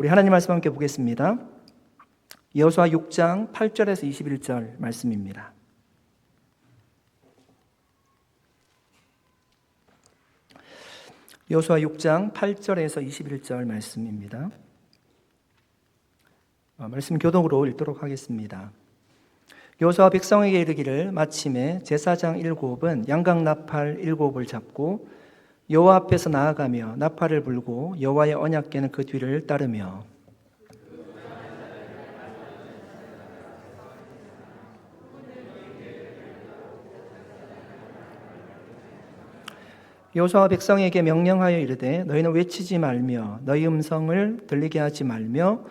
우리 하나님 말씀 함께 보겠습니다. 여호수아 6장 8절에서 21절 말씀입니다. 여호수아 6장 8절에서 21절 말씀입니다. 말씀 교독으로 읽도록 하겠습니다. 여호수아 백성에게 이르기를 마침에 제사장 7은 양각 나팔 7을 잡고 여호와 앞에서 나아가며 나팔을 불고 여호와의 언약궤는 그 뒤를 따르며 여호수아가 백성에게 명령하여 이르되 너희는 외치지 말며 너희 음성을 들리게 하지 말며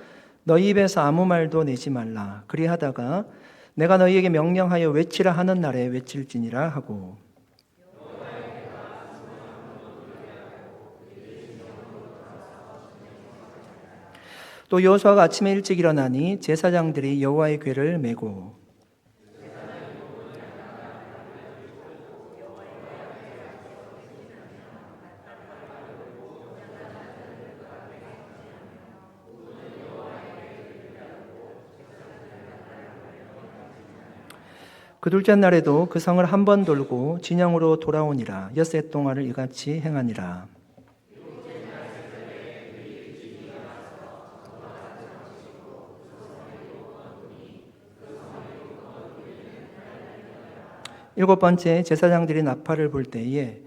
너희 입에서 아무 말도 내지 말라. 그리하다가 내가 너희에게 명령하여 외치라 하는 날에 외칠지니라 하고 또 여호수아가 아침에 일찍 일어나니 제사장들이 여호와의 궤를 메고 그 둘째 날에도 그 성을 한 번 돌고 진영으로 돌아오니라. 엿새 동안을 이같이 행하니라. 일곱 번째 제사장들이 나팔을 불 때에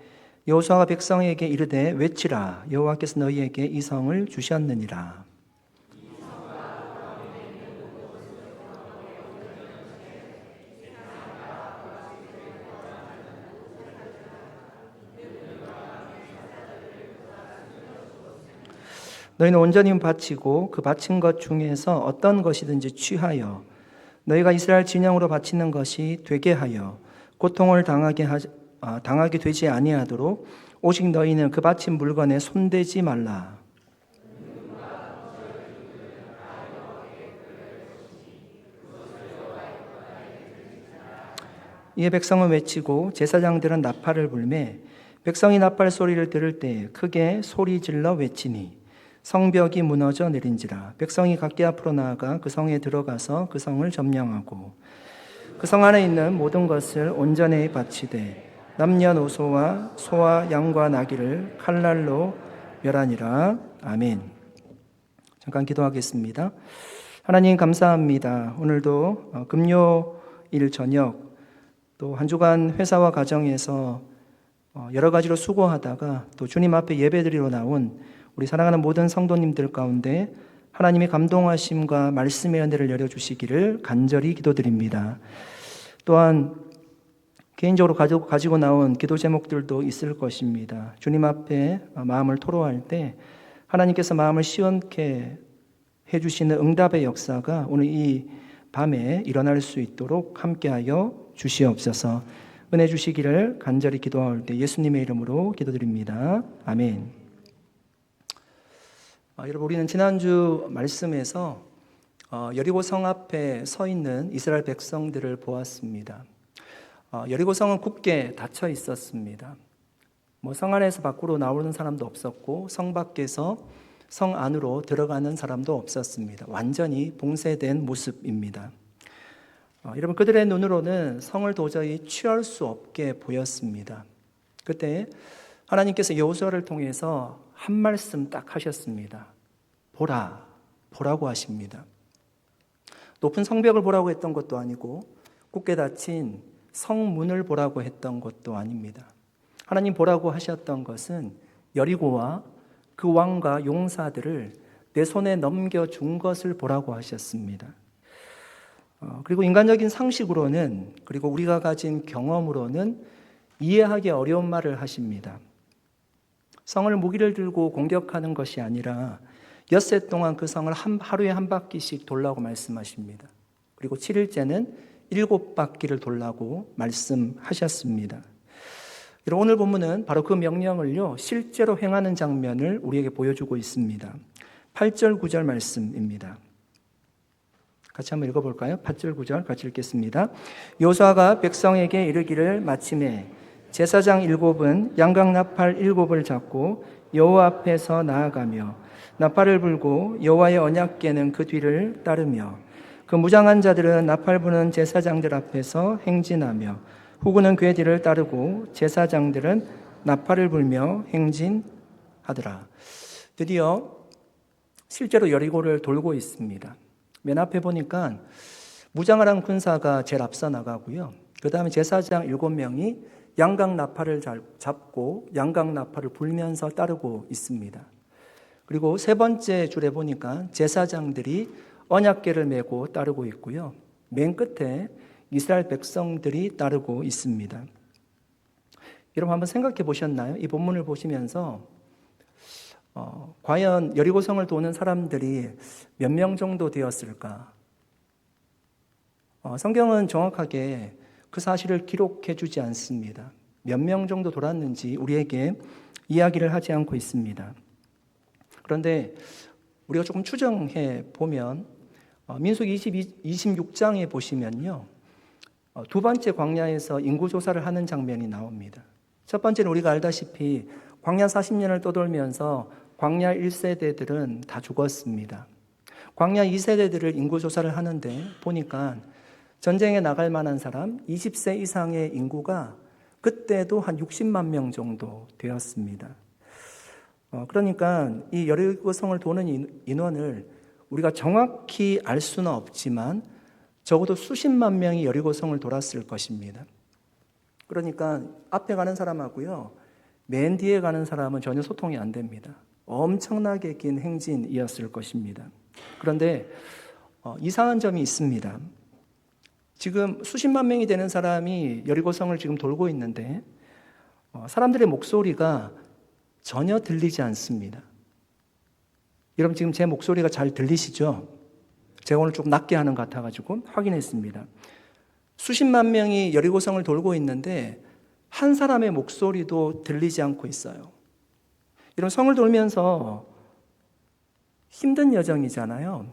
여호수아가 백성에게 이르되 외치라. 여호와께서 너희에게 이 성을 주셨느니라. 너희는 온전히 바치고 그 바친 것 중에서 어떤 것이든지 취하여 너희가 이스라엘 진영으로 바치는 것이 되게 하여 고통을 당하게 되지 아니하도록 오직 너희는 그 바친 물건에 손대지 말라. 이에 백성은 외치고 제사장들은 나팔을 불매 백성이 나팔 소리를 들을 때 크게 소리질러 외치니 성벽이 무너져 내린지라. 백성이 각기 앞으로 나아가 그 성에 들어가서 그 성을 점령하고 그 성 안에 있는 모든 것을 온전히 바치되 남녀노소와 소와 양과 나귀를 칼날로 멸하니라. 아멘. 잠깐 기도하겠습니다. 하나님 감사합니다. 오늘도 금요일 저녁 또 한 주간 회사와 가정에서 여러 가지로 수고하다가 또 주님 앞에 예배드리러 나온 우리 사랑하는 모든 성도님들 가운데 하나님의 감동하심과 말씀의 은혜를 열어주시기를 간절히 기도드립니다. 또한 개인적으로 가지고 나온 기도 제목들도 있을 것입니다. 주님 앞에 마음을 토로할 때 하나님께서 마음을 시원케 해주시는 응답의 역사가 오늘 이 밤에 일어날 수 있도록 함께하여 주시옵소서. 은혜 주시기를 간절히 기도할 때 예수님의 이름으로 기도드립니다. 아멘. 여러분, 우리는 지난주 말씀에서 여리고 성 앞에 서 있는 이스라엘 백성들을 보았습니다. 여리고 성은 굳게 닫혀 있었습니다. 성 안에서 밖으로 나오는 사람도 없었고 성 밖에서 성 안으로 들어가는 사람도 없었습니다. 완전히 봉쇄된 모습입니다. 여러분, 그들의 눈으로는 성을 도저히 취할 수 없게 보였습니다. 그때 하나님께서 여호수아를 통해서 한 말씀 딱 하셨습니다. 보라고 하십니다. 높은 성벽을 보라고 했던 것도 아니고 굳게 닫힌 성문을 보라고 했던 것도 아닙니다. 하나님 보라고 하셨던 것은 여리고와 그 왕과 용사들을 내 손에 넘겨준 것을 보라고 하셨습니다. 그리고 인간적인 상식으로는 그리고 우리가 가진 경험으로는 이해하기 어려운 말을 하십니다. 성을 무기를 들고 공격하는 것이 아니라 엿새 동안 그 성을 하루에 한 바퀴씩 돌라고 말씀하십니다. 그리고 7일째는 7바퀴를 돌라고 말씀하셨습니다. 오늘 본문은 바로 그 명령을요 실제로 행하는 장면을 우리에게 보여주고 있습니다. 8절 9절 말씀입니다. 같이 한번 읽어볼까요? 8절 9절 같이 읽겠습니다. 여호수아가 백성에게 이르기를 마침에 제사장 7은 양각 나팔 7을 잡고 여호와 앞에서 나아가며 나팔을 불고 여호와의 언약궤는 그 뒤를 따르며 그 무장한 자들은 나팔 부는 제사장들 앞에서 행진하며 후구는 궤 뒤를 따르고 제사장들은 나팔을 불며 행진하더라. 드디어 실제로 여리고를 돌고 있습니다. 맨 앞에 보니까 무장한 군사가 제일 앞서 나가고요. 그 다음에 제사장 7명이 양각 나팔을 잡고 양각 나팔을 불면서 따르고 있습니다. 그리고 세 번째 줄에 보니까 제사장들이 언약궤를 메고 따르고 있고요. 맨 끝에 이스라엘 백성들이 따르고 있습니다. 여러분 한번 생각해 보셨나요? 이 본문을 보시면서 과연 여리고성을 도는 사람들이 몇 명 정도 되었을까? 성경은 정확하게 그 사실을 기록해 주지 않습니다. 몇 명 정도 돌았는지 우리에게 이야기를 하지 않고 있습니다. 그런데 우리가 조금 추정해 보면 민수기 26장에 보시면요. 두 번째 광야에서 인구조사를 하는 장면이 나옵니다. 첫 번째는 우리가 알다시피 광야 40년을 떠돌면서 광야 1세대들은 다 죽었습니다. 광야 2세대들을 인구조사를 하는데 보니까 전쟁에 나갈 만한 사람 20세 이상의 인구가 그때도 한 60만 명 정도 되었습니다. 그러니까 이 여리고성을 도는 인원을 우리가 정확히 알 수는 없지만 적어도 수십만 명이 여리고성을 돌았을 것입니다. 그러니까 앞에 가는 사람하고요, 맨 뒤에 가는 사람은 전혀 소통이 안 됩니다. 엄청나게 긴 행진이었을 것입니다. 그런데 이상한 점이 있습니다. 지금 수십만 명이 되는 사람이 여리고성을 지금 돌고 있는데 사람들의 목소리가 전혀 들리지 않습니다. 여러분 지금 제 목소리가 잘 들리시죠? 제가 오늘 좀 낮게 하는 것 같아가지고 확인했습니다. 수십만 명이 여리고성을 돌고 있는데 한 사람의 목소리도 들리지 않고 있어요. 이런 성을 돌면서 힘든 여정이잖아요.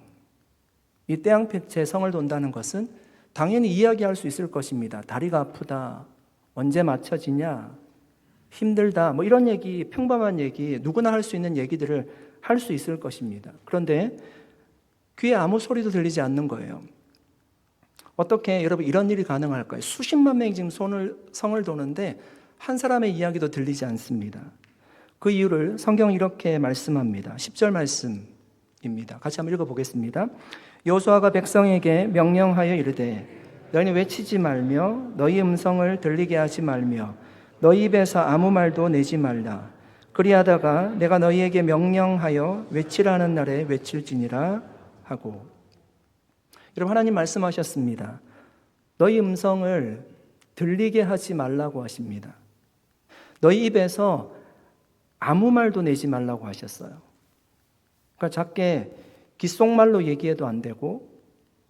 이 떼양볕에 성을 돈다는 것은 당연히 이야기할 수 있을 것입니다. 다리가 아프다, 언제 맞춰지냐, 힘들다, 뭐 이런 얘기, 평범한 얘기, 누구나 할 수 있는 얘기들을 할 수 있을 것입니다. 그런데 귀에 아무 소리도 들리지 않는 거예요. 어떻게 여러분 이런 일이 가능할까요? 수십만 명이 지금 성을 도는데 한 사람의 이야기도 들리지 않습니다. 그 이유를 성경은 이렇게 말씀합니다. 10절 말씀입니다. 같이 한번 읽어보겠습니다. 여호수아가 백성에게 명령하여 이르되 너희는 외치지 말며 너희 음성을 들리게 하지 말며 너희 입에서 아무 말도 내지 말라. 그리하다가 내가 너희에게 명령하여 외치라는 날에 외칠지니라 하고. 여러분 하나님 말씀하셨습니다. 너희 음성을 들리게 하지 말라고 하십니다. 너희 입에서 아무 말도 내지 말라고 하셨어요. 그러니까 작게 귓속말로 얘기해도 안 되고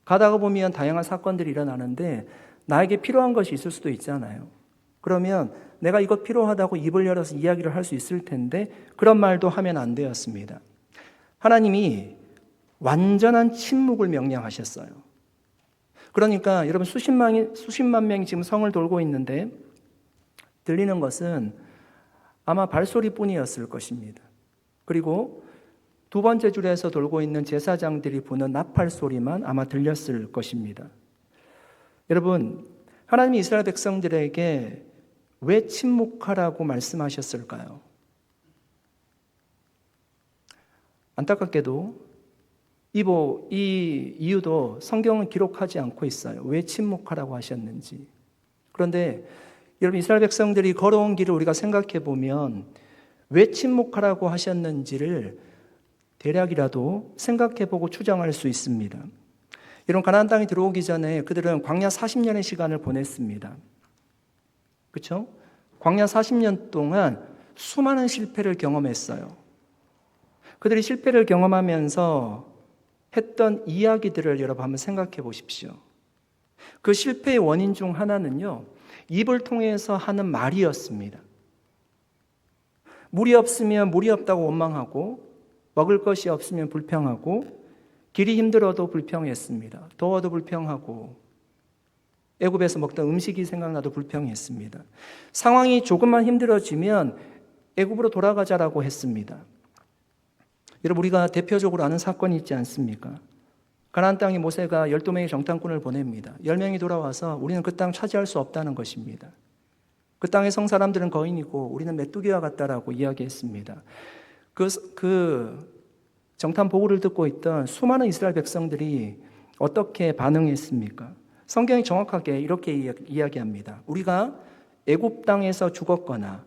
가다가 보면 다양한 사건들이 일어나는데 나에게 필요한 것이 있을 수도 있잖아요. 그러면 내가 이것 필요하다고 입을 열어서 이야기를 할 수 있을 텐데 그런 말도 하면 안 되었습니다. 하나님이 완전한 침묵을 명령하셨어요. 그러니까 여러분 수십만 명이 지금 성을 돌고 있는데 들리는 것은 아마 발소리뿐이었을 것입니다. 그리고 두 번째 줄에서 돌고 있는 제사장들이 부는 나팔 소리만 아마 들렸을 것입니다. 여러분, 하나님이 이스라엘 백성들에게 왜 침묵하라고 말씀하셨을까요? 안타깝게도 이 이유도 성경은 기록하지 않고 있어요. 왜 침묵하라고 하셨는지. 그런데 여러분 이스라엘 백성들이 걸어온 길을 우리가 생각해 보면 왜 침묵하라고 하셨는지를 대략이라도 생각해 보고 추정할 수 있습니다. 여러분 가나안 땅에 들어오기 전에 그들은 광야 40년의 시간을 보냈습니다. 그렇죠? 광야 40년 동안 수많은 실패를 경험했어요. 그들이 실패를 경험하면서 했던 이야기들을 여러분 한번 생각해 보십시오. 그 실패의 원인 중 하나는요, 입을 통해서 하는 말이었습니다. 물이 없으면 물이 없다고 원망하고, 먹을 것이 없으면 불평하고, 길이 힘들어도 불평했습니다. 더워도 불평하고, 애굽에서 먹던 음식이 생각나도 불평했습니다. 상황이 조금만 힘들어지면 애굽으로 돌아가자라고 했습니다. 여러분, 우리가 대표적으로 아는 사건이 있지 않습니까? 가나안 땅에 모세가 12명의 정탐꾼을 보냅니다. 10명이 돌아와서 우리는 그 땅 차지할 수 없다는 것입니다. 그 땅의 성 사람들은 거인이고 우리는 메뚜기와 같다라고 이야기했습니다. 그 정탐 보고를 듣고 있던 수많은 이스라엘 백성들이 어떻게 반응했습니까? 성경이 정확하게 이렇게 이야기합니다. 우리가 애굽 땅에서 죽었거나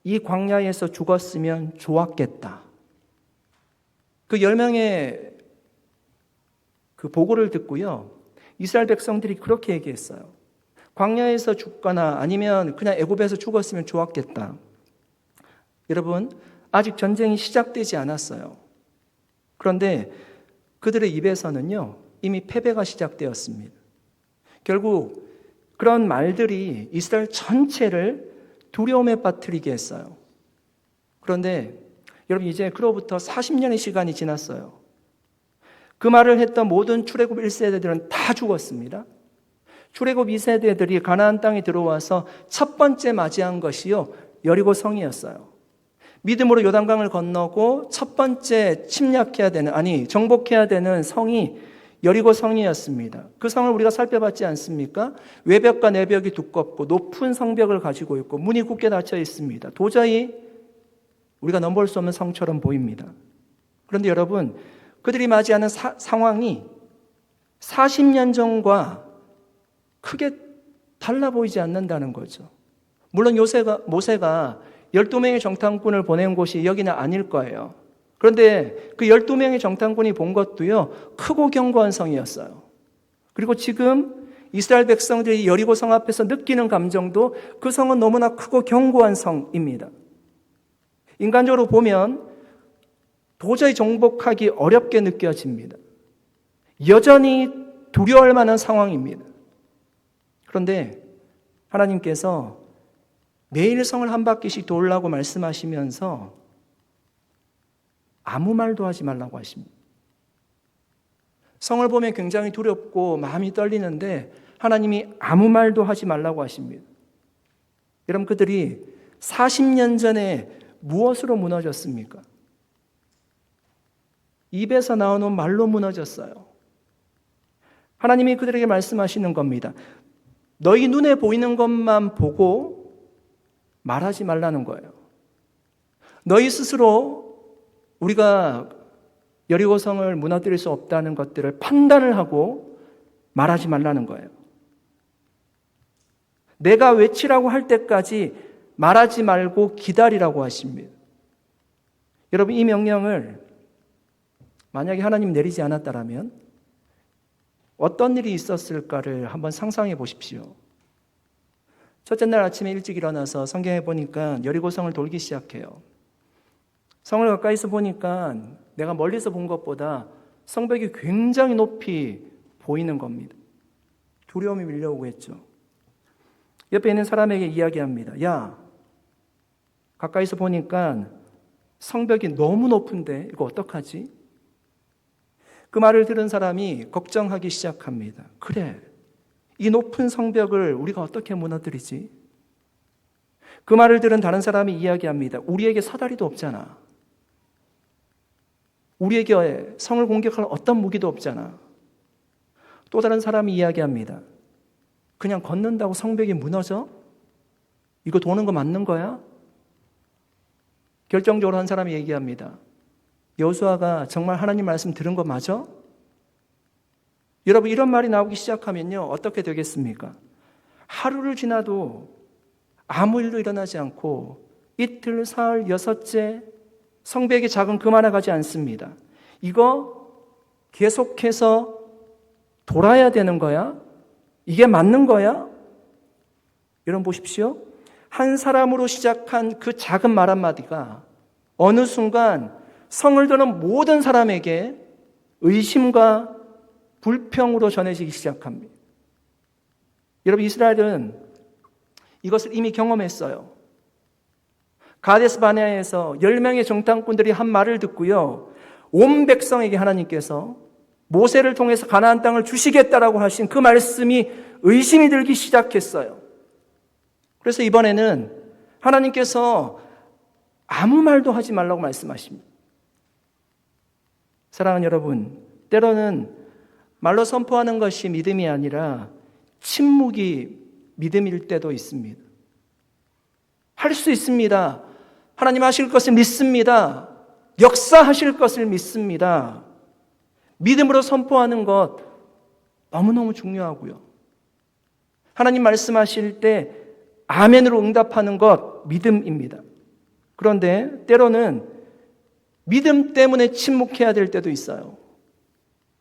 이 광야에서 죽었으면 좋았겠다. 그 10명의 그 보고를 듣고요, 이스라엘 백성들이 그렇게 얘기했어요. 광야에서 죽거나 아니면 그냥 애굽에서 죽었으면 좋았겠다. 여러분, 아직 전쟁이 시작되지 않았어요. 그런데 그들의 입에서는요, 이미 패배가 시작되었습니다. 결국 그런 말들이 이스라엘 전체를 두려움에 빠뜨리게 했어요. 그런데 여러분, 이제 그로부터 40년의 시간이 지났어요. 그 말을 했던 모든 출애굽 1세대들은 다 죽었습니다. 출애굽 2세대들이 가나안 땅에 들어와서 첫 번째 맞이한 것이요, 여리고 성이었어요. 믿음으로 요단강을 건너고 첫 번째 정복해야 되는 성이 여리고 성이었습니다. 그 성을 우리가 살펴봤지 않습니까? 외벽과 내벽이 두껍고 높은 성벽을 가지고 있고 문이 굳게 닫혀 있습니다. 도저히 우리가 넘볼 수 없는 성처럼 보입니다. 그런데 여러분, 그들이 맞이하는 상황이 40년 전과 크게 달라 보이지 않는다는 거죠. 물론 모세가 12명의 정탐꾼을 보낸 곳이 여기는 아닐 거예요. 그런데 그 12명의 정탐꾼이 본 것도요, 크고 견고한 성이었어요. 그리고 지금 이스라엘 백성들이 여리고 성 앞에서 느끼는 감정도 그 성은 너무나 크고 견고한 성입니다. 인간적으로 보면 도저히 정복하기 어렵게 느껴집니다. 여전히 두려워할 만한 상황입니다. 그런데 하나님께서 매일 성을 한 바퀴씩 돌라고 말씀하시면서 아무 말도 하지 말라고 하십니다. 성을 보면 굉장히 두렵고 마음이 떨리는데 하나님이 아무 말도 하지 말라고 하십니다. 여러분, 그들이 40년 전에 무엇으로 무너졌습니까? 입에서 나오는 말로 무너졌어요. 하나님이 그들에게 말씀하시는 겁니다. 너희 눈에 보이는 것만 보고 말하지 말라는 거예요. 너희 스스로 우리가 여리고성을 무너뜨릴 수 없다는 것들을 판단을 하고 말하지 말라는 거예요. 내가 외치라고 할 때까지 말하지 말고 기다리라고 하십니다. 여러분, 이 명령을 만약에 하나님 내리지 않았다면 어떤 일이 있었을까를 한번 상상해 보십시오. 첫째 날 아침에 일찍 일어나서 성경에 보니까 여리고성을 돌기 시작해요. 성을 가까이서 보니까 내가 멀리서 본 것보다 성벽이 굉장히 높이 보이는 겁니다. 두려움이 밀려오고 했죠. 옆에 있는 사람에게 이야기합니다. 야, 가까이서 보니까 성벽이 너무 높은데 이거 어떡하지? 그 말을 들은 사람이 걱정하기 시작합니다. 그래, 이 높은 성벽을 우리가 어떻게 무너뜨리지? 그 말을 들은 다른 사람이 이야기합니다. 우리에게 사다리도 없잖아. 우리에게 성을 공격할 어떤 무기도 없잖아. 또 다른 사람이 이야기합니다. 그냥 걷는다고 성벽이 무너져? 이거 도는 거 맞는 거야? 결정적으로 한 사람이 얘기합니다. 여호수아가 정말 하나님 말씀 들은 거 맞아? 여러분, 이런 말이 나오기 시작하면요, 어떻게 되겠습니까? 하루를 지나도 아무 일도 일어나지 않고 이틀, 사흘, 여섯째 성벽의 작은 그만해 가지 않습니다. 이거 계속해서 돌아야 되는 거야? 이게 맞는 거야? 여러분 보십시오. 한 사람으로 시작한 그 작은 말 한마디가 어느 순간 성을 드는 모든 사람에게 의심과 불평으로 전해지기 시작합니다. 여러분, 이스라엘은 이것을 이미 경험했어요. 가데스 바네아에서 10명의 정탐꾼들이 한 말을 듣고요, 온 백성에게 하나님께서 모세를 통해서 가나안 땅을 주시겠다라고 하신 그 말씀이 의심이 들기 시작했어요. 그래서 이번에는 하나님께서 아무 말도 하지 말라고 말씀하십니다. 사랑하는 여러분, 때로는 말로 선포하는 것이 믿음이 아니라 침묵이 믿음일 때도 있습니다. 할 수 있습니다. 하나님 하실 것을 믿습니다. 역사하실 것을 믿습니다. 믿음으로 선포하는 것 너무너무 중요하고요. 하나님 말씀하실 때 아멘으로 응답하는 것 믿음입니다. 그런데 때로는 믿음 때문에 침묵해야 될 때도 있어요.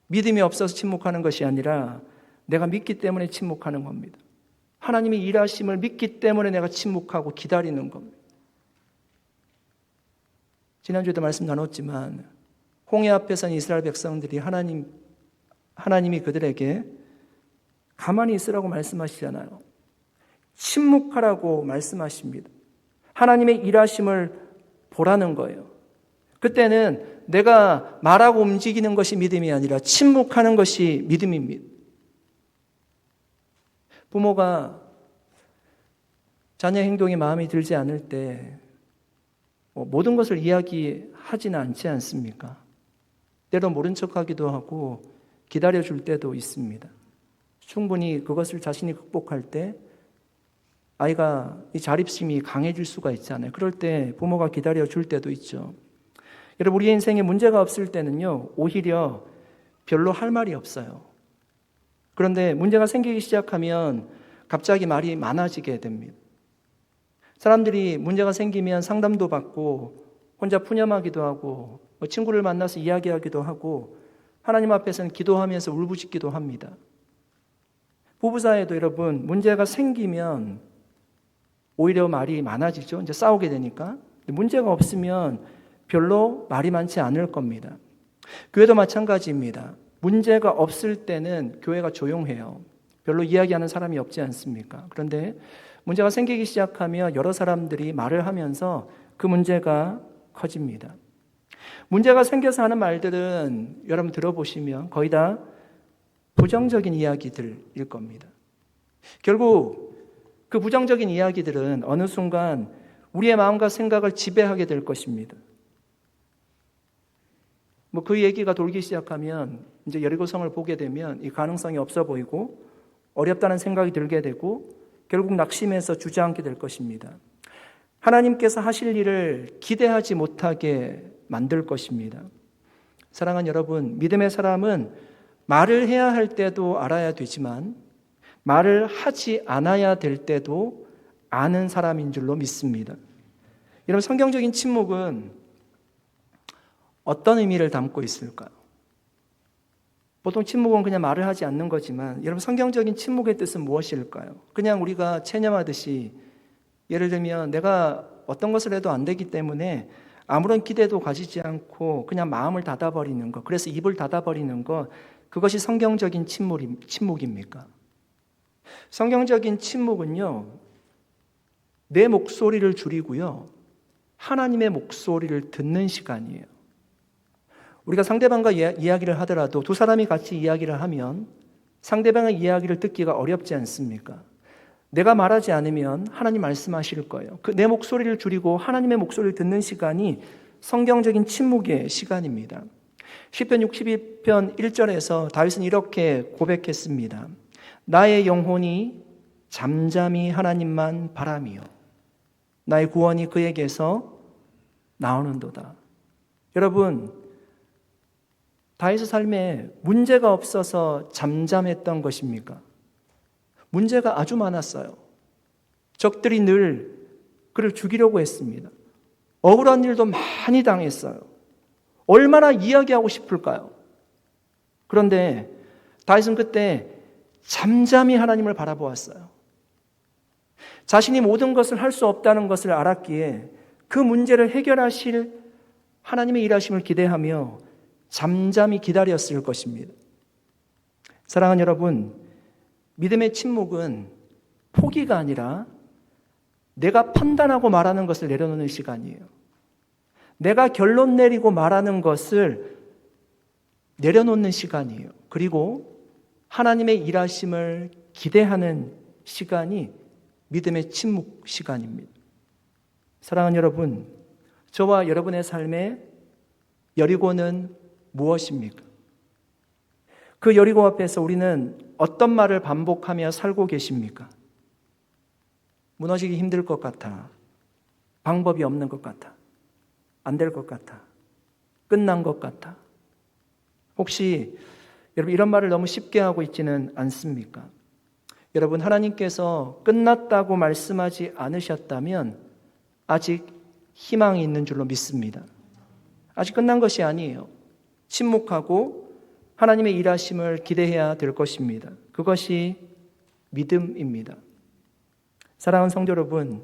믿음이 없어서 침묵하는 것이 아니라 내가 믿기 때문에 침묵하는 겁니다. 하나님이 일하심을 믿기 때문에 내가 침묵하고 기다리는 겁니다. 지난주에도 말씀 나눴지만 홍해 앞에 선 이스라엘 백성들이 하나님이 그들에게 가만히 있으라고 말씀하시잖아요. 침묵하라고 말씀하십니다. 하나님의 일하심을 보라는 거예요. 그때는 내가 말하고 움직이는 것이 믿음이 아니라 침묵하는 것이 믿음입니다. 부모가 자녀 행동이 마음에 들지 않을 때 모든 것을 이야기하지는 않지 않습니까? 때로 모른 척하기도 하고 기다려줄 때도 있습니다. 충분히 그것을 자신이 극복할 때 아이가 이 자립심이 강해질 수가 있잖아요. 그럴 때 부모가 기다려줄 때도 있죠. 여러분, 우리 인생에 문제가 없을 때는요, 오히려 별로 할 말이 없어요. 그런데 문제가 생기기 시작하면 갑자기 말이 많아지게 됩니다. 사람들이 문제가 생기면 상담도 받고 혼자 푸념하기도 하고 친구를 만나서 이야기하기도 하고 하나님 앞에서는 기도하면서 울부짖기도 합니다. 부부 사이에도 여러분, 문제가 생기면 오히려 말이 많아지죠. 이제 싸우게 되니까. 문제가 없으면 별로 말이 많지 않을 겁니다. 교회도 마찬가지입니다. 문제가 없을 때는 교회가 조용해요. 별로 이야기하는 사람이 없지 않습니까? 그런데 문제가 생기기 시작하면 여러 사람들이 말을 하면서 그 문제가 커집니다. 문제가 생겨서 하는 말들은 여러분 들어보시면 거의 다 부정적인 이야기들일 겁니다. 결국 그 부정적인 이야기들은 어느 순간 우리의 마음과 생각을 지배하게 될 것입니다. 그 얘기가 돌기 시작하면 이제 여리고성을 보게 되면 이 가능성이 없어 보이고 어렵다는 생각이 들게 되고 결국 낙심해서 주저앉게 될 것입니다. 하나님께서 하실 일을 기대하지 못하게 만들 것입니다. 사랑하는 여러분, 믿음의 사람은 말을 해야 할 때도 알아야 되지만 말을 하지 않아야 될 때도 아는 사람인 줄로 믿습니다. 여러분, 성경적인 침묵은 어떤 의미를 담고 있을까요? 보통 침묵은 그냥 말을 하지 않는 거지만 여러분, 성경적인 침묵의 뜻은 무엇일까요? 그냥 우리가 체념하듯이 예를 들면 내가 어떤 것을 해도 안 되기 때문에 아무런 기대도 가지지 않고 그냥 마음을 닫아버리는 것, 그래서 입을 닫아버리는 것, 그것이 성경적인 침묵입니까? 성경적인 침묵은요, 내 목소리를 줄이고요, 하나님의 목소리를 듣는 시간이에요. 우리가 상대방과 이야기를 하더라도 두 사람이 같이 이야기를 하면 상대방의 이야기를 듣기가 어렵지 않습니까? 내가 말하지 않으면 하나님 말씀하실 거예요. 내 목소리를 줄이고 하나님의 목소리를 듣는 시간이 성경적인 침묵의 시간입니다. 시편 62편 1절에서 다윗은 이렇게 고백했습니다. 나의 영혼이 잠잠히 하나님만 바라며 나의 구원이 그에게서 나오는도다. 여러분, 다윗의 삶에 문제가 없어서 잠잠했던 것입니까? 문제가 아주 많았어요. 적들이 늘 그를 죽이려고 했습니다. 억울한 일도 많이 당했어요. 얼마나 이야기하고 싶을까요? 그런데 다윗은 그때 잠잠히 하나님을 바라보았어요. 자신이 모든 것을 할 수 없다는 것을 알았기에 그 문제를 해결하실 하나님의 일하심을 기대하며 잠잠히 기다렸을 것입니다. 사랑하는 여러분, 믿음의 침묵은 포기가 아니라 내가 판단하고 말하는 것을 내려놓는 시간이에요. 내가 결론 내리고 말하는 것을 내려놓는 시간이에요. 그리고 하나님의 일하심을 기대하는 시간이 믿음의 침묵 시간입니다. 사랑하는 여러분, 저와 여러분의 삶에 여리고는 무엇입니까? 그 여리고 앞에서 우리는 어떤 말을 반복하며 살고 계십니까? 무너지기 힘들 것 같아. 방법이 없는 것 같아. 안 될 것 같아. 끝난 것 같아. 혹시 여러분 이런 말을 너무 쉽게 하고 있지는 않습니까? 여러분 하나님께서 끝났다고 말씀하지 않으셨다면 아직 희망이 있는 줄로 믿습니다. 아직 끝난 것이 아니에요. 침묵하고 하나님의 일하심을 기대해야 될 것입니다. 그것이 믿음입니다. 사랑하는 성도 여러분,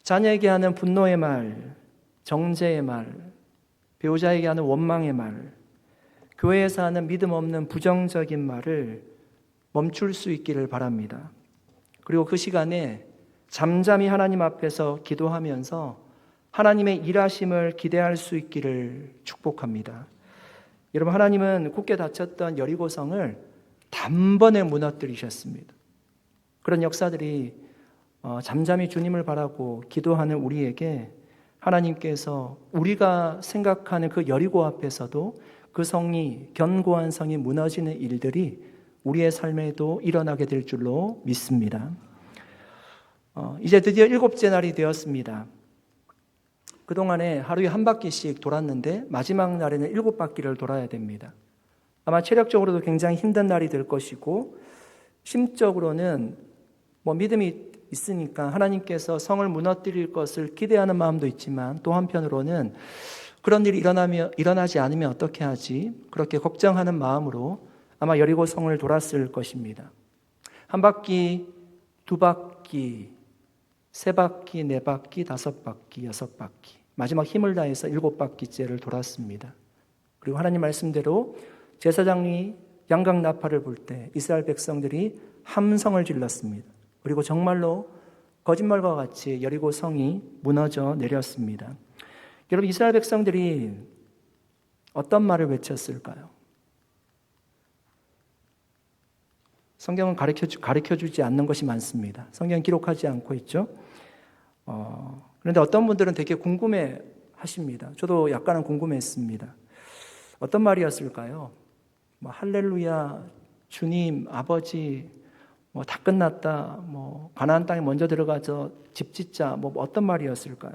자녀에게 하는 분노의 말, 정죄의 말, 배우자에게 하는 원망의 말, 교회에서 하는 믿음 없는 부정적인 말을 멈출 수 있기를 바랍니다. 그리고 그 시간에 잠잠히 하나님 앞에서 기도하면서 하나님의 일하심을 기대할 수 있기를 축복합니다. 여러분, 하나님은 굳게 닫혔던 여리고성을 단번에 무너뜨리셨습니다. 그런 역사들이 잠잠히 주님을 바라고 기도하는 우리에게 하나님께서 우리가 생각하는 그 여리고 앞에서도 그 성이, 견고한 성이 무너지는 일들이 우리의 삶에도 일어나게 될 줄로 믿습니다. 이제 드디어 7째 날이 되었습니다. 그동안에 하루에 한 바퀴씩 돌았는데 마지막 날에는 7바퀴를 돌아야 됩니다. 아마 체력적으로도 굉장히 힘든 날이 될 것이고 심적으로는 믿음이 있으니까 하나님께서 성을 무너뜨릴 것을 기대하는 마음도 있지만 또 한편으로는 그런 일이 일어나지 않으면 어떻게 하지? 그렇게 걱정하는 마음으로 아마 여리고 성을 돌았을 것입니다. 한 바퀴, 두 바퀴, 세 바퀴, 네 바퀴, 다섯 바퀴, 여섯 바퀴, 마지막 힘을 다해서 7바퀴째를 돌았습니다. 그리고 하나님 말씀대로 제사장이 양각 나팔을 불 때 이스라엘 백성들이 함성을 질렀습니다. 그리고 정말로 거짓말과 같이 여리고 성이 무너져 내렸습니다. 여러분, 이스라엘 백성들이 어떤 말을 외쳤을까요? 성경은 가르쳐주지 않는 것이 많습니다. 성경은 기록하지 않고 있죠. 그런데 어떤 분들은 되게 궁금해 하십니다. 저도 약간은 궁금했습니다. 어떤 말이었을까요? 할렐루야, 주님, 아버지, 다 끝났다, 가나안 땅에 먼저 들어가서 집 짓자, 어떤 말이었을까요?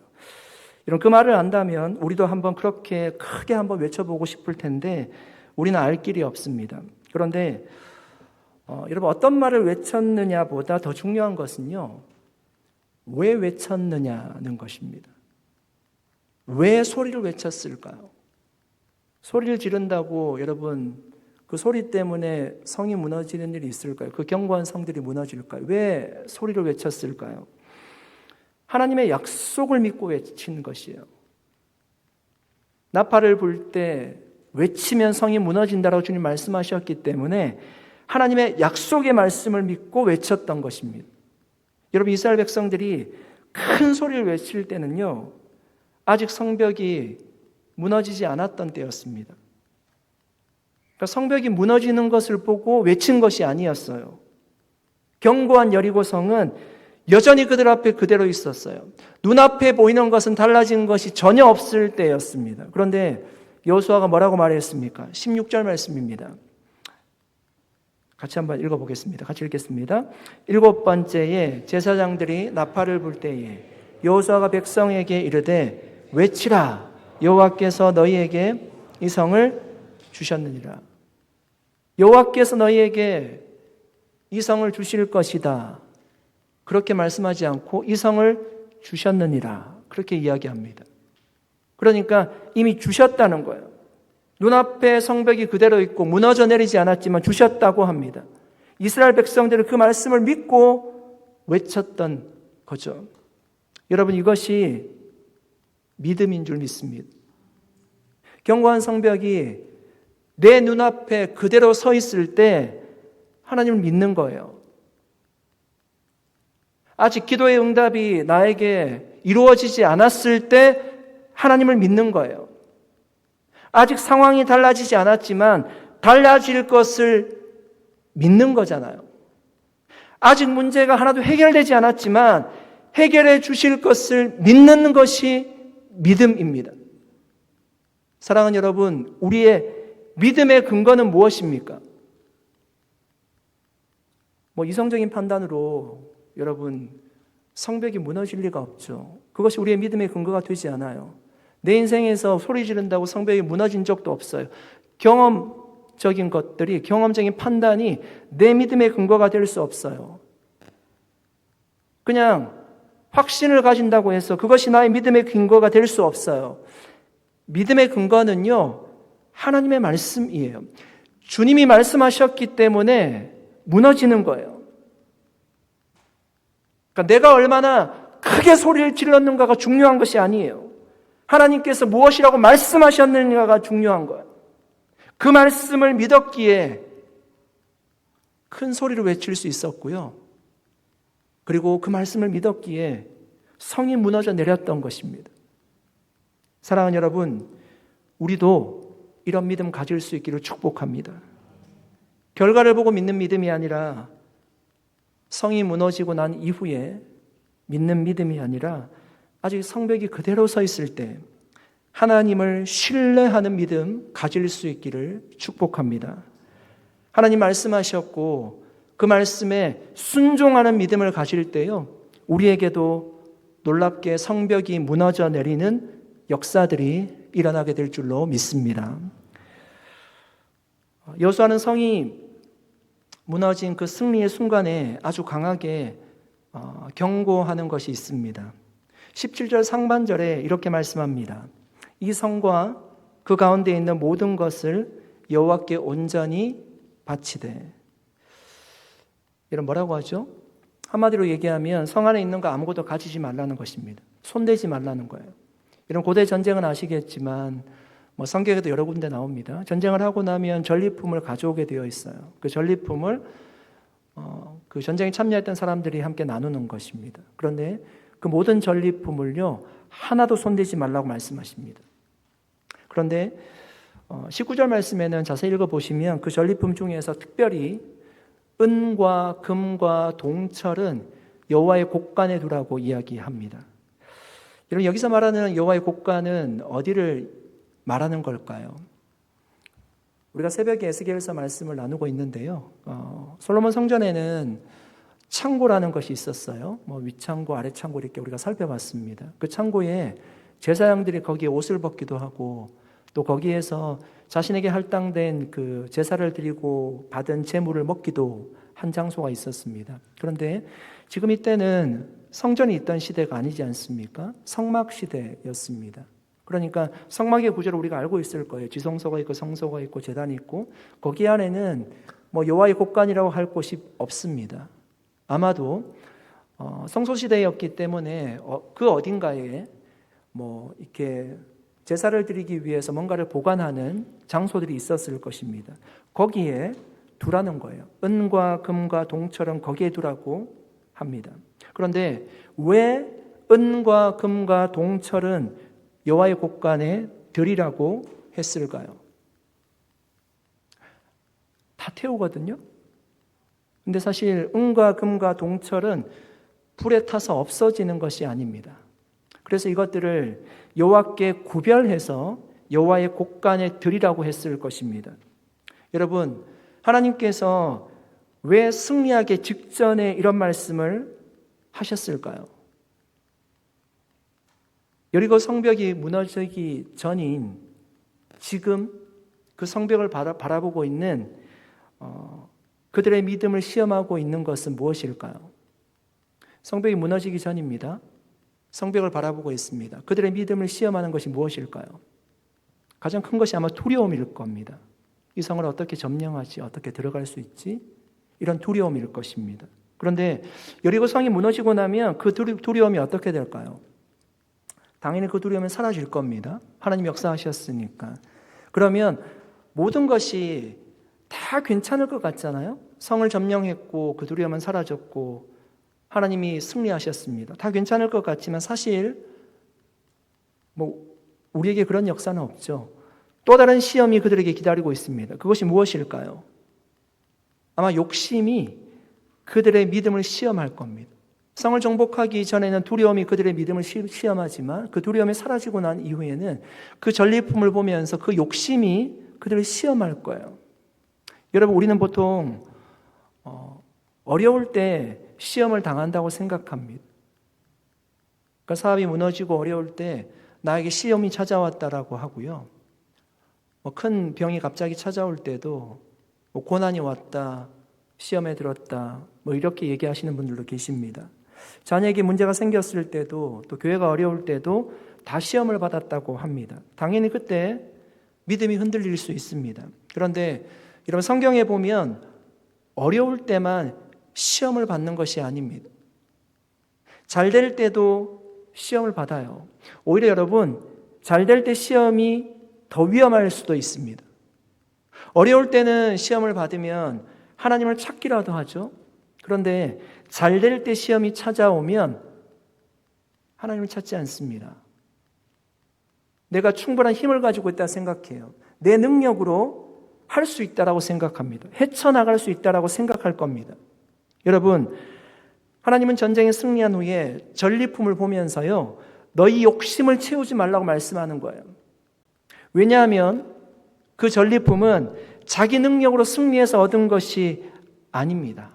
이런 그 말을 안다면 우리도 한번 그렇게 크게 한번 외쳐보고 싶을 텐데 우리는 알 길이 없습니다. 그런데 여러분 어떤 말을 외쳤느냐보다 더 중요한 것은요, 왜 외쳤느냐는 것입니다. 왜 소리를 외쳤을까요? 소리를 지른다고 여러분 그 소리 때문에 성이 무너지는 일이 있을까요? 그 견고한 성들이 무너질까요? 왜 소리를 외쳤을까요? 하나님의 약속을 믿고 외친 것이에요. 나팔을 불 때 외치면 성이 무너진다라고 주님 말씀하셨기 때문에 하나님의 약속의 말씀을 믿고 외쳤던 것입니다. 여러분, 이스라엘 백성들이 큰 소리를 외칠 때는요, 아직 성벽이 무너지지 않았던 때였습니다. 그러니까 성벽이 무너지는 것을 보고 외친 것이 아니었어요. 견고한 여리고성은 여전히 그들 앞에 그대로 있었어요. 눈앞에 보이는 것은 달라진 것이 전혀 없을 때였습니다. 그런데 여호수아가 뭐라고 말했습니까? 16절 말씀입니다. 같이 한번 읽어보겠습니다. 같이 읽겠습니다. 7번째에 제사장들이 나팔을 불 때에 여호수아가 백성에게 이르되 외치라, 여호와께서 너희에게 이 성을 주셨느니라. 여호와께서 너희에게 이 성을 주실 것이다, 그렇게 말씀하지 않고 이 성을 주셨느니라, 그렇게 이야기합니다. 그러니까 이미 주셨다는 거예요. 눈앞에 성벽이 그대로 있고 무너져 내리지 않았지만 주셨다고 합니다. 이스라엘 백성들은 그 말씀을 믿고 외쳤던 거죠. 여러분, 이것이 믿음인 줄 믿습니다. 견고한 성벽이 내 눈앞에 그대로 서 있을 때 하나님을 믿는 거예요. 아직 기도의 응답이 나에게 이루어지지 않았을 때 하나님을 믿는 거예요. 아직 상황이 달라지지 않았지만 달라질 것을 믿는 거잖아요. 아직 문제가 하나도 해결되지 않았지만 해결해 주실 것을 믿는 것이 믿음입니다. 사랑하는 여러분, 우리의 믿음의 근거는 무엇입니까? 이성적인 판단으로 여러분, 성벽이 무너질 리가 없죠. 그것이 우리의 믿음의 근거가 되지 않아요. 내 인생에서 소리 지른다고 성벽이 무너진 적도 없어요. 경험적인 것들이, 경험적인 판단이 내 믿음의 근거가 될 수 없어요. 그냥 확신을 가진다고 해서 그것이 나의 믿음의 근거가 될 수 없어요. 믿음의 근거는요, 하나님의 말씀이에요. 주님이 말씀하셨기 때문에 무너지는 거예요. 그러니까 내가 얼마나 크게 소리를 질렀는가가 중요한 것이 아니에요. 하나님께서 무엇이라고 말씀하셨는가가 중요한 거예요. 그 말씀을 믿었기에 큰 소리로 외칠 수 있었고요. 그리고 그 말씀을 믿었기에 성이 무너져 내렸던 것입니다. 사랑하는 여러분, 우리도 이런 믿음 가질 수 있기를 축복합니다. 결과를 보고 믿는 믿음이 아니라, 성이 무너지고 난 이후에 믿는 믿음이 아니라, 아직 성벽이 그대로 서 있을 때 하나님을 신뢰하는 믿음 가질 수 있기를 축복합니다. 하나님 말씀하셨고 그 말씀에 순종하는 믿음을 가질 때요, 우리에게도 놀랍게 성벽이 무너져 내리는 역사들이 일어나게 될 줄로 믿습니다. 여호수아는 성이 무너진 그 승리의 순간에 아주 강하게 경고하는 것이 있습니다. 17절 상반절에 이렇게 말씀합니다. 이 성과 그 가운데 있는 모든 것을 여호와께 온전히 바치되. 이런 뭐라고 하죠? 한마디로 얘기하면 성 안에 있는 거 아무것도 가지지 말라는 것입니다. 손대지 말라는 거예요. 이런 고대 전쟁은 아시겠지만 성경에도 여러 군데 나옵니다. 전쟁을 하고 나면 전리품을 가져오게 되어 있어요. 그 전리품을 그 전쟁에 참여했던 사람들이 함께 나누는 것입니다. 그런데 그 모든 전리품을요, 하나도 손대지 말라고 말씀하십니다. 그런데 19절 말씀에는 자세히 읽어보시면 그 전리품 중에서 특별히 은과 금과 동철은 여호와의 곳간에 두라고 이야기합니다. 여러분, 여기서 말하는 여호와의 곳간은 어디를 말하는 걸까요? 우리가 새벽에 에스겔서 말씀을 나누고 있는데요, 솔로몬 성전에는 창고라는 것이 있었어요. 윗창고, 아래창고 이렇게 우리가 살펴봤습니다. 그 창고에 제사장들이 거기에 옷을 벗기도 하고, 또 거기에서 자신에게 할당된 그 제사를 드리고 받은 제물을 먹기도 한 장소가 있었습니다. 그런데 지금 이때는 성전이 있던 시대가 아니지 않습니까? 성막 시대였습니다. 그러니까 성막의 구조를 우리가 알고 있을 거예요. 지성소가 있고 성소가 있고 제단이 있고, 거기 안에는 여호와의 곳간이라고 할 곳이 없습니다. 아마도 성소 시대였기 때문에 그 어딘가에 이렇게 제사를 드리기 위해서 뭔가를 보관하는 장소들이 있었을 것입니다. 거기에 두라는 거예요. 은과 금과 동철은 거기에 두라고 합니다. 그런데 왜 은과 금과 동철은 여호와의 곳간에 드리라고 했을까요? 다 태우거든요. 근데 사실 은과 금과 동철은 불에 타서 없어지는 것이 아닙니다. 그래서 이것들을 여호와께 구별해서 여호와의 곳간에 드리라고 했을 것입니다. 여러분, 하나님께서 왜 승리하기 직전에 이런 말씀을 하셨을까요? 여리고 성벽이 무너지기 전인 지금 그 성벽을 바라보고 있는 그들의 믿음을 시험하고 있는 것은 무엇일까요? 성벽이 무너지기 전입니다. 성벽을 바라보고 있습니다. 그들의 믿음을 시험하는 것이 무엇일까요? 가장 큰 것이 아마 두려움일 겁니다. 이 성을 어떻게 점령하지? 어떻게 들어갈 수 있지? 이런 두려움일 것입니다. 그런데 여리고 성이 무너지고 나면 그 두려움이 어떻게 될까요? 당연히 그 두려움은 사라질 겁니다. 하나님 역사하셨으니까. 그러면 모든 것이 다 괜찮을 것 같잖아요. 성을 점령했고 그 두려움은 사라졌고 하나님이 승리하셨습니다. 다 괜찮을 것 같지만 사실 우리에게 그런 역사는 없죠. 또 다른 시험이 그들에게 기다리고 있습니다. 그것이 무엇일까요? 아마 욕심이 그들의 믿음을 시험할 겁니다. 성을 정복하기 전에는 두려움이 그들의 믿음을 시험하지만 그 두려움이 사라지고 난 이후에는 그 전리품을 보면서 그 욕심이 그들을 시험할 거예요. 여러분, 우리는 보통 어려울 때 시험을 당한다고 생각합니다. 그러니까 사업이 무너지고 어려울 때 나에게 시험이 찾아왔다라고 하고요. 큰 병이 갑자기 찾아올 때도 고난이 왔다, 시험에 들었다, 이렇게 얘기하시는 분들도 계십니다. 자녀에게 문제가 생겼을 때도 또 교회가 어려울 때도 다 시험을 받았다고 합니다. 당연히 그때 믿음이 흔들릴 수 있습니다. 그런데 여러분, 성경에 보면 어려울 때만 시험을 받는 것이 아닙니다. 잘 될 때도 시험을 받아요. 오히려 여러분, 잘 될 때 시험이 더 위험할 수도 있습니다. 어려울 때는 시험을 받으면 하나님을 찾기라도 하죠. 그런데 잘 될 때 시험이 찾아오면 하나님을 찾지 않습니다. 내가 충분한 힘을 가지고 있다 생각해요. 내 능력으로 할 수 있다라고 생각합니다. 헤쳐나갈 수 있다라고 생각할 겁니다. 여러분, 하나님은 전쟁에 승리한 후에 전리품을 보면서요, 너희 욕심을 채우지 말라고 말씀하는 거예요. 왜냐하면 그 전리품은 자기 능력으로 승리해서 얻은 것이 아닙니다.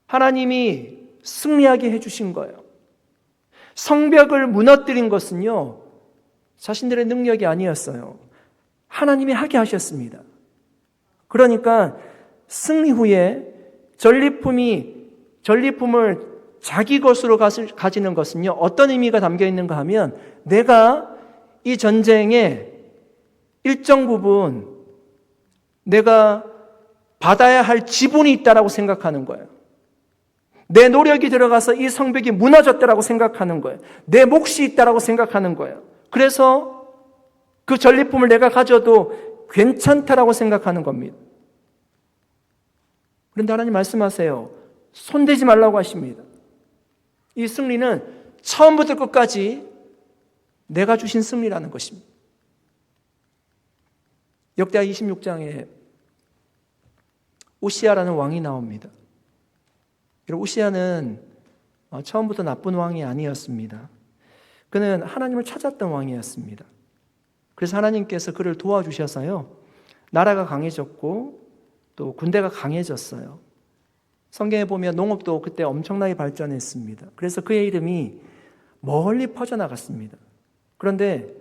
하나님이 승리하게 해주신 거예요. 성벽을 무너뜨린 것은요, 자신들의 능력이 아니었어요. 하나님이 하게 하셨습니다. 그러니까 승리 후에 전리품을 자기 것으로 가지는 것은요, 어떤 의미가 담겨 있는가 하면 내가 이 전쟁에 일정 부분 내가 받아야 할 지분이 있다라고 생각하는 거예요. 내 노력이 들어가서 이 성벽이 무너졌다라고 생각하는 거예요. 내 몫이 있다라고 생각하는 거예요. 그래서 그 전리품을 내가 가져도 괜찮다라고 생각하는 겁니다. 그런데 하나님 말씀하세요. 손대지 말라고 하십니다. 이 승리는 처음부터 끝까지 내가 주신 승리라는 것입니다. 역대하 26장에 우시아라는 왕이 나옵니다. 우시아는 처음부터 나쁜 왕이 아니었습니다. 그는 하나님을 찾았던 왕이었습니다. 그래서 하나님께서 그를 도와주셔서요, 나라가 강해졌고 또 군대가 강해졌어요. 성경에 보면 농업도 그때 엄청나게 발전했습니다. 그래서 그의 이름이 멀리 퍼져나갔습니다. 그런데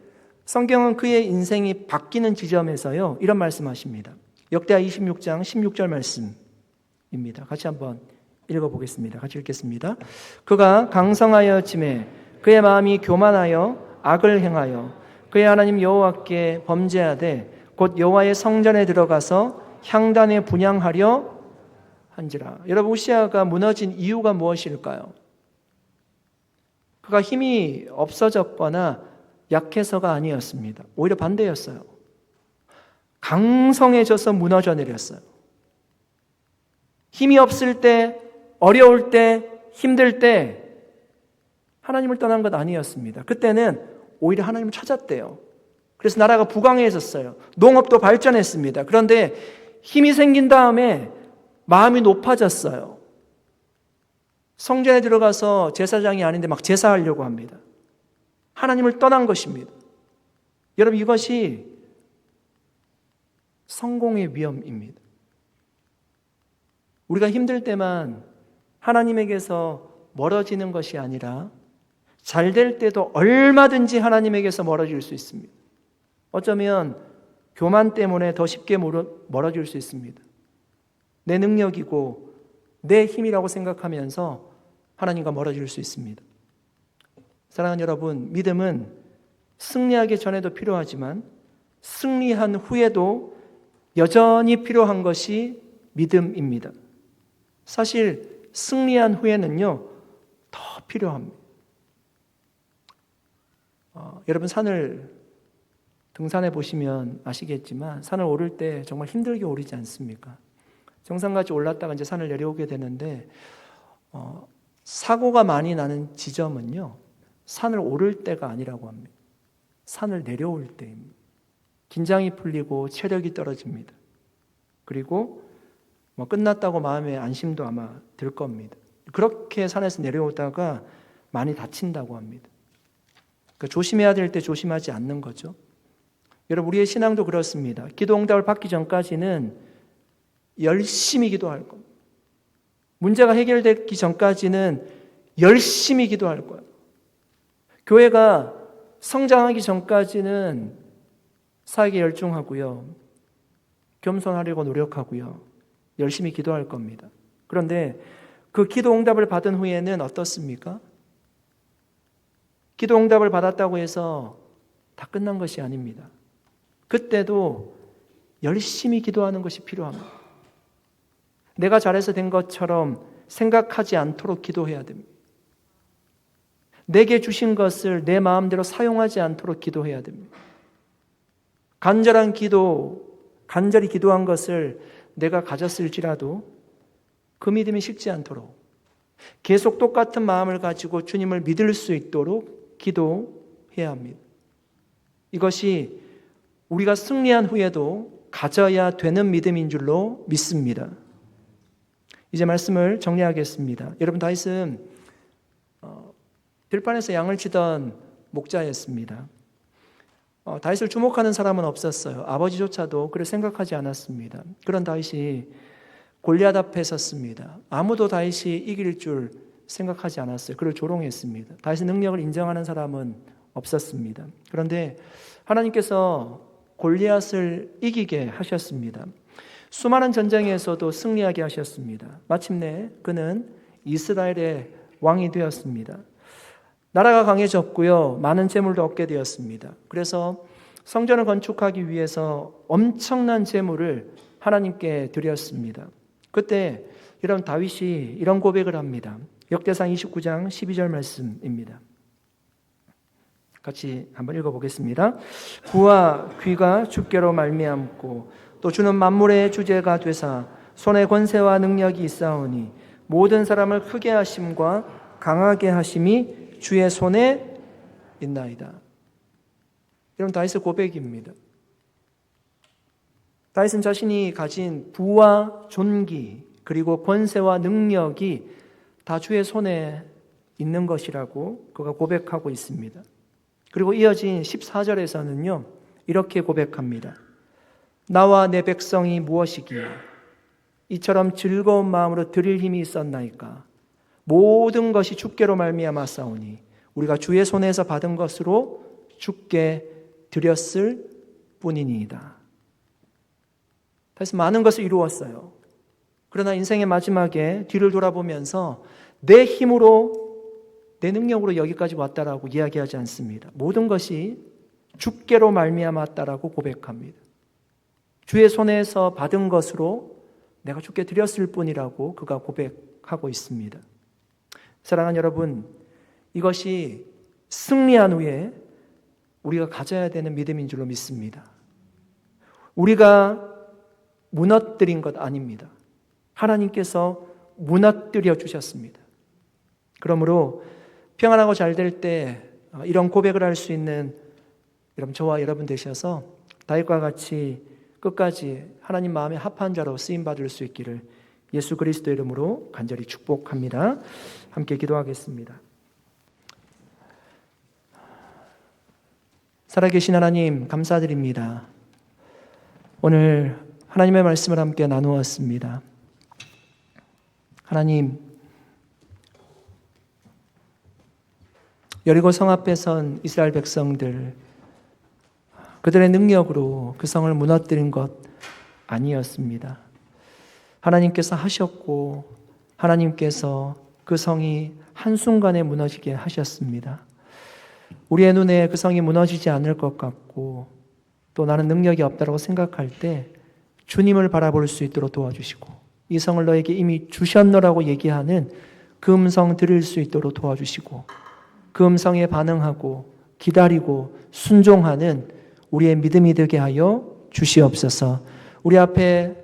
성경은 그의 인생이 바뀌는 지점에서요, 이런 말씀하십니다. 역대하 26장 16절 말씀입니다. 같이 한번 읽어보겠습니다. 같이 읽겠습니다. 그가 강성하여 짐에 그의 마음이 교만하여 악을 행하여 그의 하나님 여호와께 범죄하되 곧 여호와의 성전에 들어가서 향단에 분향하려 한지라. 여러분, 우시아가 무너진 이유가 무엇일까요? 그가 힘이 없어졌거나 약해서가 아니었습니다. 오히려 반대였어요. 강성해져서 무너져 내렸어요. 힘이 없을 때, 어려울 때, 힘들 때 하나님을 떠난 것 아니었습니다. 그때는 오히려 하나님을 찾았대요. 그래서 나라가 부강해졌어요. 농업도 발전했습니다. 그런데 힘이 생긴 다음에 마음이 높아졌어요. 성전에 들어가서 제사장이 아닌데 막 제사하려고 합니다. 하나님을 떠난 것입니다. 여러분, 이것이 성공의 위험입니다. 우리가 힘들 때만 하나님에게서 멀어지는 것이 아니라 잘 될 때도 얼마든지 하나님에게서 멀어질 수 있습니다. 어쩌면 교만 때문에 더 쉽게 멀어질 수 있습니다. 내 능력이고 내 힘이라고 생각하면서 하나님과 멀어질 수 있습니다. 사랑하는 여러분, 믿음은 승리하기 전에도 필요하지만 승리한 후에도 여전히 필요한 것이 믿음입니다. 사실 승리한 후에는요, 더 필요합니다. 여러분, 산을 등산해 보시면 아시겠지만 산을 오를 때 정말 힘들게 오르지 않습니까? 정상까지 올랐다가 이제 산을 내려오게 되는데 사고가 많이 나는 지점은요, 산을 오를 때가 아니라고 합니다. 산을 내려올 때입니다. 긴장이 풀리고 체력이 떨어집니다. 그리고 끝났다고 마음에 안심도 아마 들 겁니다. 그렇게 산에서 내려오다가 많이 다친다고 합니다. 그러니까 조심해야 될 때 조심하지 않는 거죠. 여러분, 우리의 신앙도 그렇습니다. 기도 응답을 받기 전까지는 열심히 기도할 겁니다. 문제가 해결되기 전까지는 열심히 기도할 거예요. 교회가 성장하기 전까지는 사역에 열중하고요. 겸손하려고 노력하고요. 열심히 기도할 겁니다. 그런데 그 기도 응답을 받은 후에는 어떻습니까? 기도 응답을 받았다고 해서 다 끝난 것이 아닙니다. 그때도 열심히 기도하는 것이 필요합니다. 내가 잘해서 된 것처럼 생각하지 않도록 기도해야 됩니다. 내게 주신 것을 내 마음대로 사용하지 않도록 기도해야 됩니다. 간절히 기도한 것을 내가 가졌을지라도 그 믿음이 식지 않도록 계속 똑같은 마음을 가지고 주님을 믿을 수 있도록 기도해야 합니다. 이것이 우리가 승리한 후에도 가져야 되는 믿음인 줄로 믿습니다. 이제 말씀을 정리하겠습니다. 여러분, 다윗은 들판에서 양을 치던 목자였습니다. 다윗을 주목하는 사람은 없었어요. 아버지조차도 그를 생각하지 않았습니다. 그런 다윗이 골리앗 앞에 섰습니다. 아무도 다윗이 이길 줄 생각하지 않았어요. 그를 조롱했습니다. 다윗의 능력을 인정하는 사람은 없었습니다. 그런데 하나님께서 골리앗을 이기게 하셨습니다. 수많은 전쟁에서도 승리하게 하셨습니다. 마침내 그는 이스라엘의 왕이 되었습니다. 나라가 강해졌고요. 많은 재물도 얻게 되었습니다. 그래서 성전을 건축하기 위해서 엄청난 재물을 하나님께 드렸습니다. 그때 이런 다윗이 이런 고백을 합니다. 역대상 29장 12절 말씀입니다. 같이 한번 읽어보겠습니다. 부와 귀가 주께로 말미암고 또 주는 만물의 주제가 되사 손에 권세와 능력이 있사오니 모든 사람을 크게 하심과 강하게 하심이 주의 손에 있나이다. 이런 다윗의 고백입니다. 다윗은 자신이 가진 부와 존귀 그리고 권세와 능력이 다 주의 손에 있는 것이라고 그가 고백하고 있습니다. 그리고 이어진 14절에서는요 이렇게 고백합니다. 나와 내 백성이 무엇이기에 이처럼 즐거운 마음으로 드릴 힘이 있었나이까. 모든 것이 주께로 말미암았사오니 우리가 주의 손에서 받은 것으로 주께 드렸을 뿐이니이다. 그래서 많은 것을 이루었어요. 그러나 인생의 마지막에 뒤를 돌아보면서 내 힘으로 내 능력으로 여기까지 왔다라고 이야기하지 않습니다. 모든 것이 주께로 말미암았다라고 고백합니다. 주의 손에서 받은 것으로 내가 주께 드렸을 뿐이라고 그가 고백하고 있습니다. 사랑하는 여러분, 이것이 승리한 후에 우리가 가져야 되는 믿음인 줄로 믿습니다. 우리가 무너뜨린 것 아닙니다. 하나님께서 무너뜨려 주셨습니다. 그러므로 평안하고 잘 될 때 이런 고백을 할 수 있는 여러분, 저와 여러분 되셔서 다윗과 같이 끝까지 하나님 마음에 합한 자로 쓰임받을 수 있기를 예수 그리스도 이름으로 간절히 축복합니다. 함께 기도하겠습니다. 살아계신 하나님 감사드립니다. 오늘 하나님의 말씀을 함께 나누었습니다. 하나님, 여리고 성 앞에 선 이스라엘 백성들, 그들의 능력으로 그 성을 무너뜨린 것 아니었습니다. 하나님께서 하셨고 하나님께서 그 성이 한순간에 무너지게 하셨습니다. 우리의 눈에 그 성이 무너지지 않을 것 같고 또 나는 능력이 없다고 생각할 때 주님을 바라볼 수 있도록 도와주시고 이 성을 너에게 이미 주셨노라고 얘기하는 그 음성 들을 수 있도록 도와주시고 그 음성에 반응하고 기다리고 순종하는 우리의 믿음이 되게 하여 주시옵소서. 우리 앞에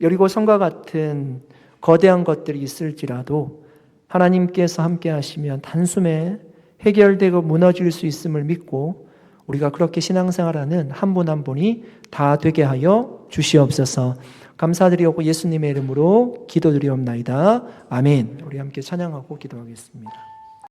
여리고 성과 같은 거대한 것들이 있을지라도 하나님께서 함께 하시면 단숨에 해결되고 무너질 수 있음을 믿고 우리가 그렇게 신앙생활하는 한 분 한 분이 다 되게 하여 주시옵소서. 감사드리옵고 예수님의 이름으로 기도드리옵나이다. 아멘. 우리 함께 찬양하고 기도하겠습니다.